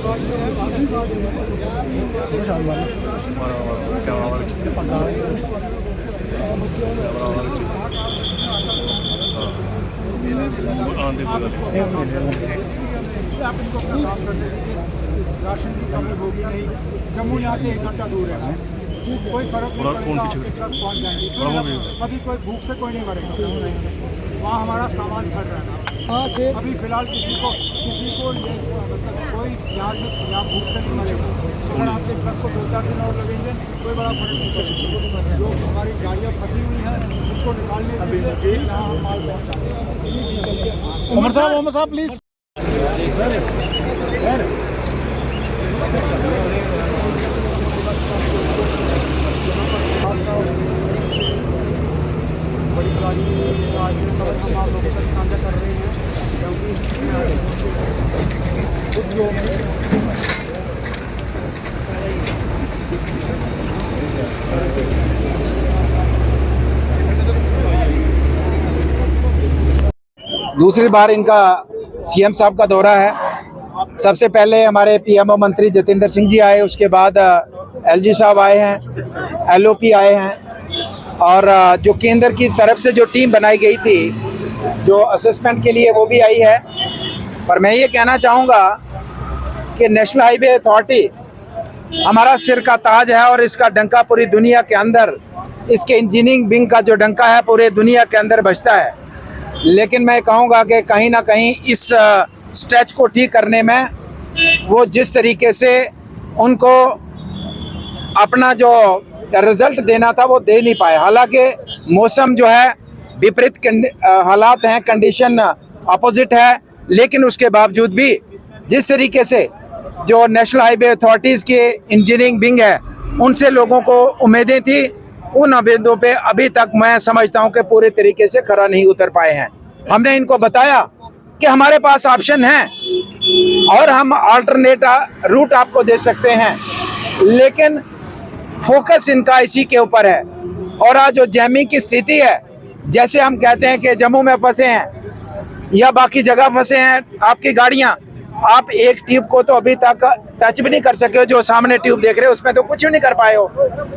आप इनको अपना काम कर दीजिए। राशन की कमी होगी नहीं। जम्मू यहाँ से 1 घंटा दूर है, कोई फर्क नहीं पड़ेगा, आपके तक पहुँच जाएंगे। कभी कोई भूख से कोई नहीं मरेगा। वहाँ हमारा सामान सड़ रहा है। अभी फिलहाल किसी को कोई यहाँ भूख से नहीं मरेगा। अगर आपके ट्रक को 2-4 दिन और लगेंगे कोई बड़ा फर्क नहीं पड़ेगा। जो हमारी गाड़ियाँ फंसी हुई हैं उनको निकालने के लिए यहाँ हम माल पहुँचाते हैं। उमर साहब प्लीज। बड़ी आज हम आप लोगों तक साझा कर रहे हैं दूसरी बार इनका सीएम साहब का दौरा है। सबसे पहले हमारे पीएमओ मंत्री जतेंद्र सिंह जी आए, उसके बाद एलजी साहब आए हैं, एलओपी आए हैं, और जो केंद्र की तरफ से जो टीम बनाई गई थी जो असेसमेंट के लिए वो भी आई है। पर मैं ये कहना चाहूँगा कि नेशनल हाईवे अथॉरिटी हमारा सिर का ताज है और इसका डंका पूरी दुनिया के अंदर, इसके इंजीनियरिंग विंग का जो डंका है पूरे दुनिया के अंदर बजता है। लेकिन मैं कहूँगा कि कहीं ना कहीं इस स्ट्रेच को ठीक करने में वो जिस तरीके से उनको अपना जो रिजल्ट देना था वो दे नहीं पाए। हालांकि मौसम जो है विपरीत हालात हैं, कंडीशन अपोजिट है, लेकिन उसके बावजूद भी जिस तरीके से जो नेशनल हाईवे अथॉरिटीज़ के इंजीनियरिंग विंग है उनसे लोगों को उम्मीदें थी, उन उम्मीदों पे अभी तक मैं समझता हूं कि पूरे तरीके से खरा नहीं उतर पाए हैं। हमने इनको बताया कि हमारे पास ऑप्शन है और हम अल्टरनेट रूट आपको दे सकते हैं, लेकिन फोकस इनका इसी के ऊपर है। और आज जो जैमिंग की स्थिति है, जैसे हम कहते हैं कि जम्मू में फंसे हैं या बाकी जगह फंसे हैं आपकी गाड़ियां, आप एक ट्यूब को तो अभी तक टच भी नहीं कर सके हो, जो सामने ट्यूब देख रहे हो उसमें तो कुछ भी नहीं कर पाए हो।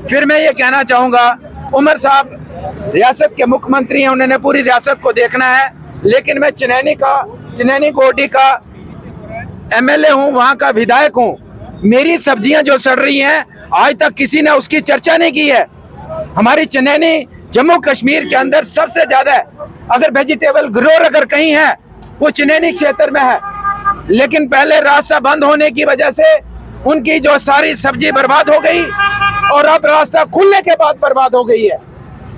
फिर मैं ये कहना चाहूँगा, उमर साहब रियासत के मुख्यमंत्री हैं, उन्होंने पूरी रियासत को देखना है, लेकिन मैं चिनैनी गोडी का एमएलए हूँ, वहाँ का विधायक हूँ। मेरी सब्जियाँ जो सड़ रही हैं आज तक किसी ने उसकी चर्चा नहीं की है। हमारी चिनैनी जम्मू कश्मीर के अंदर सबसे ज्यादा अगर वेजिटेबल ग्रोअर अगर कहीं है वो चिनैनी क्षेत्र में है, लेकिन पहले रास्ता बंद होने की वजह से उनकी जो सारी सब्जी बर्बाद हो गई और अब रास्ता खुलने के बाद बर्बाद हो गई है।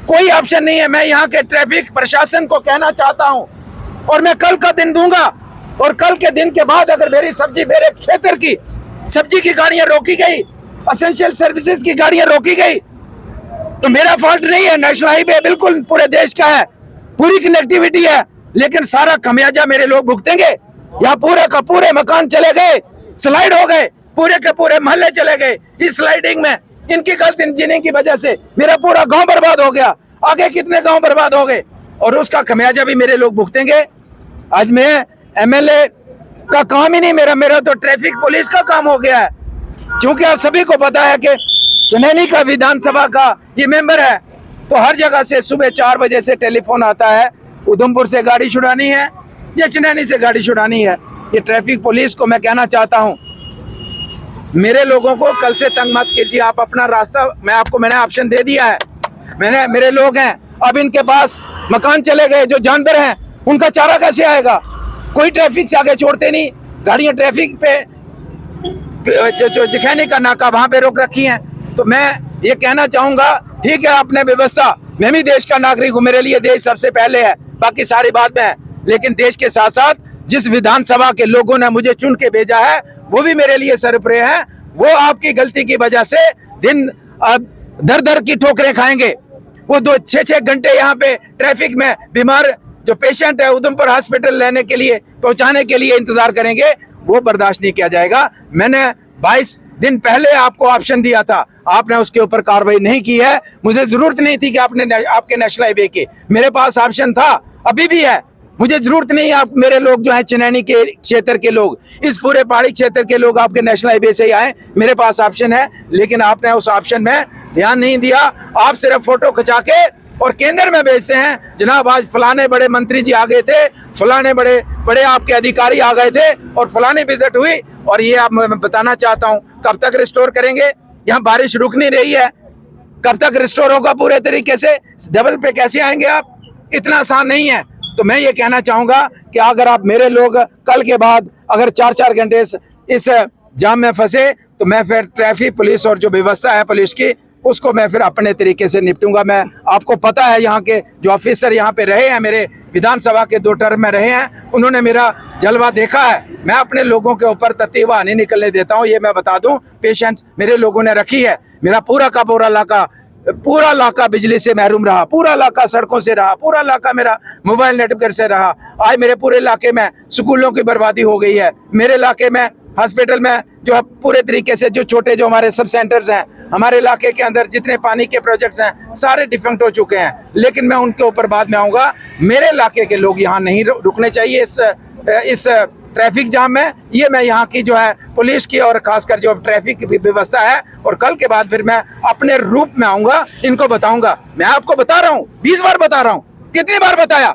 कोई ऑप्शन नहीं है। मैं यहाँ के ट्रैफिक प्रशासन को कहना चाहता हूँ और मैं कल का दिन दूंगा, और कल के दिन के बाद अगर मेरी सब्जी, मेरे क्षेत्र की सब्जी की गाड़ियां रोकी गई, एसेंशियल सर्विसेज की गाड़ियां रोकी गई, तो मेरा फॉल्ट नहीं है। नेशनल हाईवे बिल्कुल पूरे देश का है, पूरी कनेक्टिविटी है, लेकिन सारा खमियाजा मेरे लोग भुगतेंगे। यहाँ पूरे का पूरे मकान चले गए, स्लाइड हो गए, पूरे के पूरे मोहल्ले चले गए। इस स्लाइडिंग में इनकी गलत इंजीनियरिंग की वजह से मेरा पूरा गांव बर्बाद हो गया, आगे कितने गांव बर्बाद हो गए, और उसका खमियाजा भी मेरे लोग भुगतेंगे। आज मैं एमएलए का काम ही नहीं, मेरा तो ट्रैफिक पुलिस का काम हो गया है। क्योंकि आप सभी को पता है कि चिनैनी का विधानसभा का ये मेंबर है, तो हर जगह से सुबह 4 बजे से टेलीफोन आता है, उधमपुर से गाड़ी छुड़ानी है या चिनैनी से गाड़ी छुड़ानी है। ये ट्रैफिक पुलिस को मैं कहना चाहता हूँ, मेरे लोगों को कल से तंग मत कीजिए, आप अपना रास्ता, मैंने ऑप्शन दे दिया है। मेरे लोग हैं, अब इनके पास मकान चले गए, जो जानवर हैं उनका चारा कैसे आएगा? कोई ट्रैफिक से आगे छोड़ते नहीं, गाड़ियां ट्रैफिक पे जो जखैनी का नाका वहां पे रोक रखी हैं। तो मैं ये कहना चाहूंगा, ठीक है आपने व्यवस्था, मैं भी देश का नागरिक हूँ, मेरे लिए देश सबसे पहले है, बाकी सारी बात में है, लेकिन देश के साथ साथ जिस विधानसभा के लोगों ने मुझे चुन के भेजा है वो भी मेरे लिए सरप्रे है। वो आपकी गलती की वजह से दिन दर दर की ठोकरें खाएंगे। वो 6-6 घंटे यहाँ पे ट्रैफिक में बीमार जो पेशेंट है उधमपुर हॉस्पिटल लेने के लिए, पहुंचाने के लिए इंतजार करेंगे, वो बर्दाश्त नहीं किया जाएगा। मैंने 22 दिन पहले आपको ऑप्शन दिया था, आपने उसके ऊपर कार्रवाई नहीं की है। मुझे जरूरत नहीं थी कि आपके नेशनल हाईवे की, मेरे पास ऑप्शन था, अभी भी है, मुझे जरूरत नहीं है आप मेरे लोग जो है चिनैनी के क्षेत्र के लोग, इस पूरे पहाड़ी क्षेत्र के लोग आपके नेशनल हाईवे से ही आए। मेरे पास ऑप्शन है, लेकिन आपने उस ऑप्शन में ध्यान नहीं दिया। आप सिर्फ फोटो खिंचा के और केंद्र में भेजते हैं, जनाब आज फलाने बड़े मंत्री जी आ गए थे, फलाने बड़े बड़े आपके अधिकारी आ गए थे और फलाने विजिट हुई। और ये आप मैं बताना चाहता हूँ, कब तक रिस्टोर करेंगे? यहाँ बारिश रुक नहीं रही है, कब तक रिस्टोर होगा पूरे तरीके से? डबल पे कैसे आएंगे आप? इतना आसान नहीं है। तो मैं ये कहना चाहूंगा कि अगर आप मेरे लोग कल के बाद अगर 4-4 घंटे इस जाम में फंसे, तो मैं फिर ट्रैफिक पुलिस और जो व्यवस्था है पुलिस की, उसको मैं फिर अपने तरीके से निपटूंगा। मैं आपको पता है यहाँ के जो ऑफिसर यहाँ पे रहे हैं, मेरे विधानसभा के 2 टर्म में रहे हैं, उन्होंने मेरा जलवा देखा है। मैं अपने लोगों के ऊपर ततीवा नहीं निकलने देता हूँ, ये मैं बता दूं। पेशेंस मेरे लोगों ने रखी है। मेरा पूरा का पूरा इलाका बिजली से महरूम रहा, पूरा इलाका सड़कों से रहा, पूरा इलाका मेरा मोबाइल नेटवर्क से रहा। आज मेरे पूरे इलाके में स्कूलों की बर्बादी हो गई है। मेरे इलाके में हॉस्पिटल में जो है पूरे तरीके से जो छोटे जो हमारे सब सेंटर्स हैं, हमारे इलाके के अंदर जितने पानी के प्रोजेक्ट्स हैं, सारे डिफेक्ट हो चुके हैं। लेकिन मैं उनके ऊपर बाद में आऊँगा। मेरे इलाके के लोग यहाँ नहीं रुकने चाहिए इस ट्रैफिक जाम में। ये मैं यहाँ की जो है पुलिस की और खासकर जो ट्रैफिक की व्यवस्था है, और कल के बाद फिर मैं अपने रूप में आऊंगा, इनको बताऊंगा। मैं आपको बता रहा हूँ, 20 बार बता रहा हूँ, कितनी बार बताया?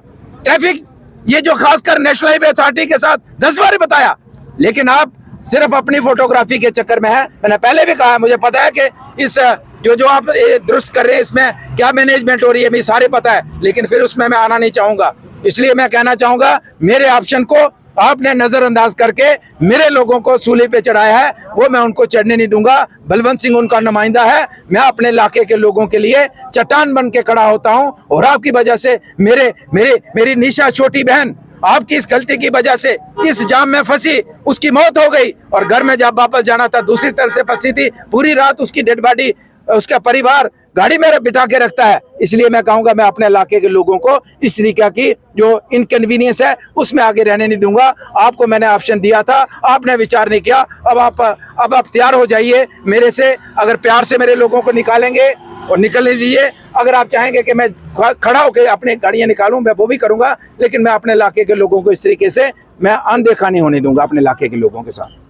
ट्रैफिक ये जो खासकर नेशनल हाईवे अथॉरिटी के साथ 10 बार बताया, लेकिन आप सिर्फ अपनी फोटोग्राफी के चक्कर में है। मैंने पहले भी कहा, मुझे पता है कि इस जो आप दुरुस्त कर रहे हैं इसमें क्या मैनेजमेंट हो रही है, मुझे सारे पता है, लेकिन फिर उसमें मैं आना नहीं चाहूंगा। इसलिए मैं कहना चाहूंगा, मेरे ऑप्शन को आपने नजरअंदाज करके मेरे लोगों को सूली पे चढ़ाया है, वो मैं उनको चढ़ने नहीं दूंगा। बलवंत सिंह उनका नुमाइंदा है। मैं अपने इलाके के लोगों के लिए चट्टान बन के खड़ा होता हूं, और आपकी वजह से मेरी निशा छोटी बहन आपकी इस गलती की वजह से इस जाम में फंसी, उसकी मौत हो गई, और घर में जब वापस जाना था दूसरी तरफ से फंसी थी। पूरी रात उसकी डेड बॉडी उसका परिवार गाड़ी में बिठा के रखता है। इसलिए मैं कहूंगा, मैं अपने इलाके के लोगों को इस तरीके की जो इनकन्वीनियंस है उसमें आगे रहने नहीं दूंगा। आपको मैंने ऑप्शन दिया था, आपने विचार नहीं किया। अब आप तैयार हो जाइए मेरे से। अगर प्यार से मेरे लोगों को निकालेंगे और निकलने दीजिए, अगर आप चाहेंगे कि मैं खड़ा होकर अपने गाड़ियां निकालूं, मैं वो भी करूंगा, लेकिन मैं अपने इलाके के लोगों को इस तरीके से मैं अनदेखा नहीं होने दूंगा अपने इलाके के लोगों के साथ।